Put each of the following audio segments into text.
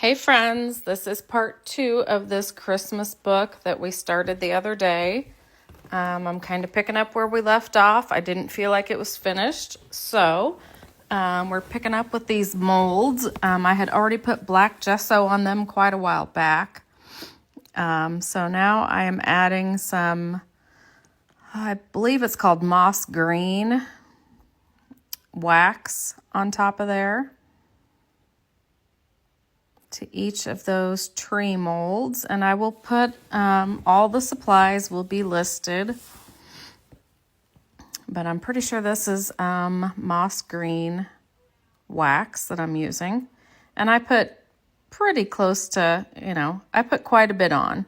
Hey friends, this is part 2 of this Christmas book that we started the other day. I'm kind of picking up where we left off. I didn't feel like it was finished, so we're picking up with these molds. I had already put black gesso on them quite a while back. So now I am adding some, I believe it's called moss green wax on top of there to each of those tree molds, and I will put all the supplies will be listed, but I'm pretty sure this is moss green wax that I'm using, and I put pretty close to, I put quite a bit on.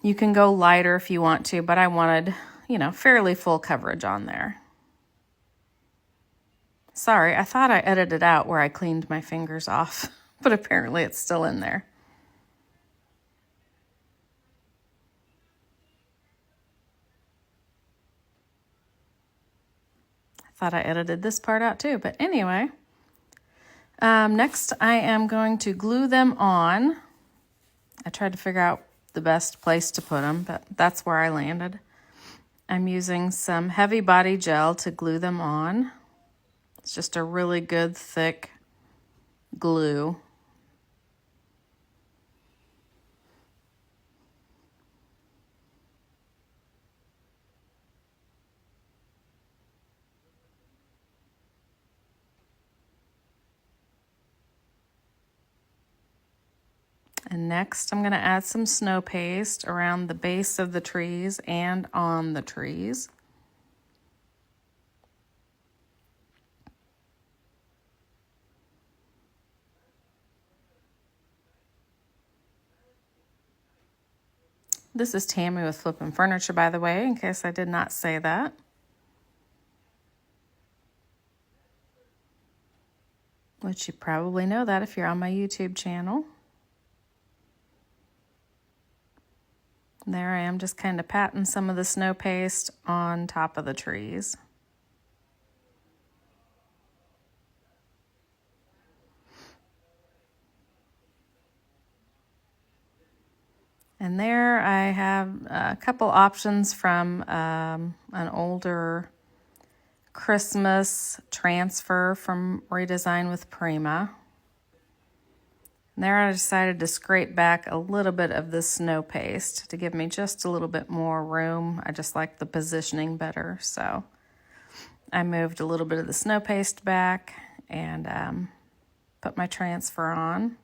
You can go lighter if you want to, but I wanted, fairly full coverage on there. Sorry, I thought I edited out where I cleaned my fingers off. But apparently it's still in there. I thought I edited this part out too, but anyway. Next I am going to glue them on. I tried to figure out the best place to put them, but that's where I landed. I'm using some heavy body gel to glue them on. It's just a really good thick glue. And next I'm going to add some snow paste around the base of the trees and on the trees. This is Tammy with Flippin' Furniture, by the way, in case I did not say that. Which you probably know that if you're on my YouTube channel. There I am, just kind of patting some of the snow paste on top of the trees. And there I have a couple options from an older Christmas transfer from Redesign with Prima. And there I decided to scrape back a little bit of the snow paste to give me just a little bit more room. I just like the positioning better, so I moved a little bit of the snow paste back and put my transfer on.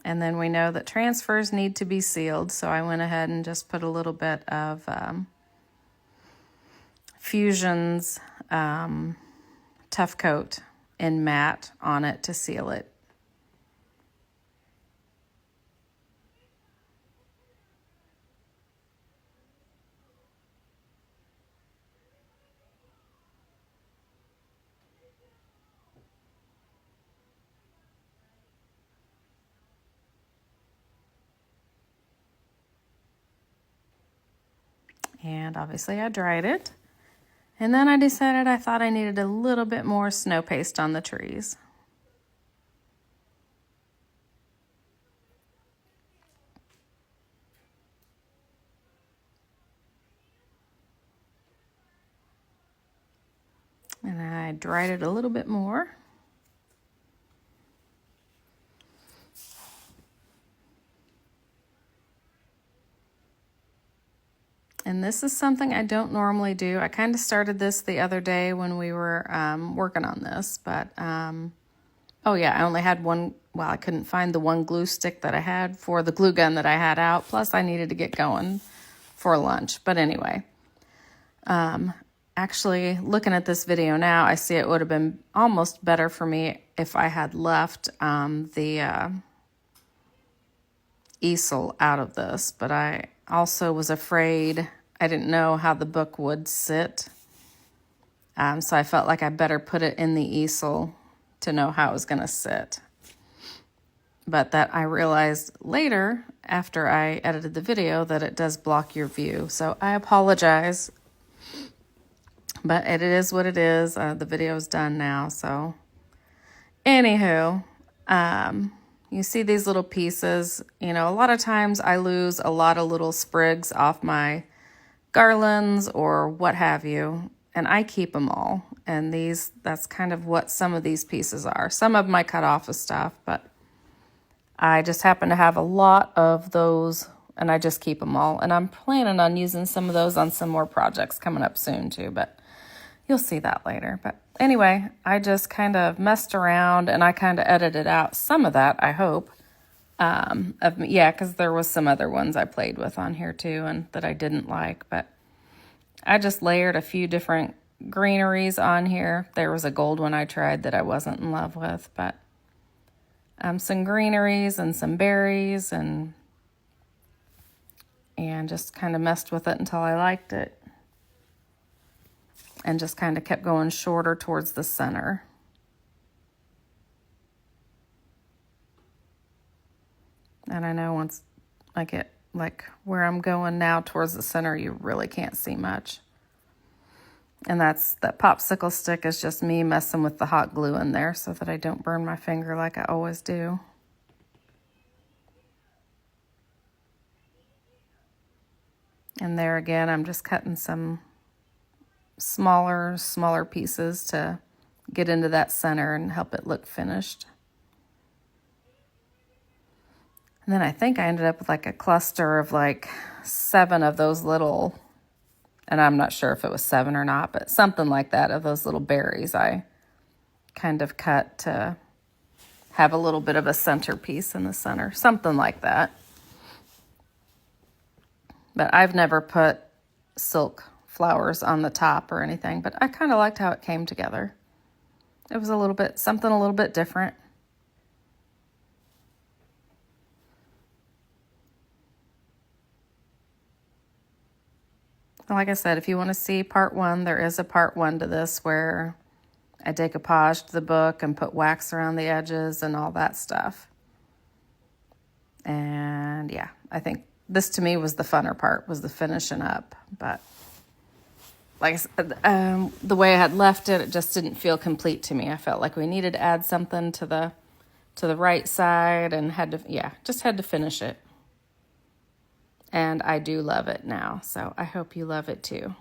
And then we know that transfers need to be sealed, so I went ahead and just put a little bit of Fusion's Tough Coat in matte on it to seal it. And obviously I dried it. And then I decided I thought I needed a little bit more snow paste on the trees. And I dried it a little bit more. And this is something I don't normally do. I kind of started this the other day when we were working on this, but oh yeah, I only had one. Well, I couldn't find the one glue stick that I had for the glue gun that I had out. Plus I needed to get going for lunch. But anyway, actually looking at this video now, I see it would have been almost better for me if I had left the easel out of this, but I also was afraid, I didn't know how the book would sit. So I felt like I better put it in the easel to know how it was going to sit. But that I realized later, after I edited the video, that it does block your view. So I apologize, but it is what it is. The video is done now, so Anywho, you see these little pieces. You know, a lot of times I lose a lot of little sprigs off my garlands or what have you, and I keep them all. And that's kind of what some of these pieces are. Some of them I cut off of stuff, but I just happen to have a lot of those, and I just keep them all. And I'm planning on using some of those on some more projects coming up soon too, but you'll see that later. But anyway, I just kind of messed around and I kind of edited out some of that, I hope. Because there was some other ones I played with on here too and that I didn't like. But I just layered a few different greeneries on here. There was a gold one I tried that I wasn't in love with, but some greeneries and some berries and just kind of messed with it until I liked it. And just kind of kept going shorter towards the center. And I know once I get like where I'm going now towards the center, you really can't see much. And that popsicle stick is just me messing with the hot glue in there so that I don't burn my finger like I always do. And there again, I'm just cutting some smaller pieces to get into that center and help it look finished. And then I think I ended up with like a cluster of like 7 of those little, and I'm not sure if it was 7 or not, but something like that of those little berries I kind of cut to have a little bit of a centerpiece in the center, something like that. But I've never put silk flowers on the top or anything, but I kind of liked how it came together. It was something a little bit different. Like I said, if you want to see part 1, there is a part 1 to this where I decoupaged the book and put wax around the edges and all that stuff. And yeah, I think this to me was the funner part, was the finishing up. But like I said, the way I had left it, it just didn't feel complete to me. I felt like we needed to add something to the right side and just had to finish it. And I do love it now, so I hope you love it too.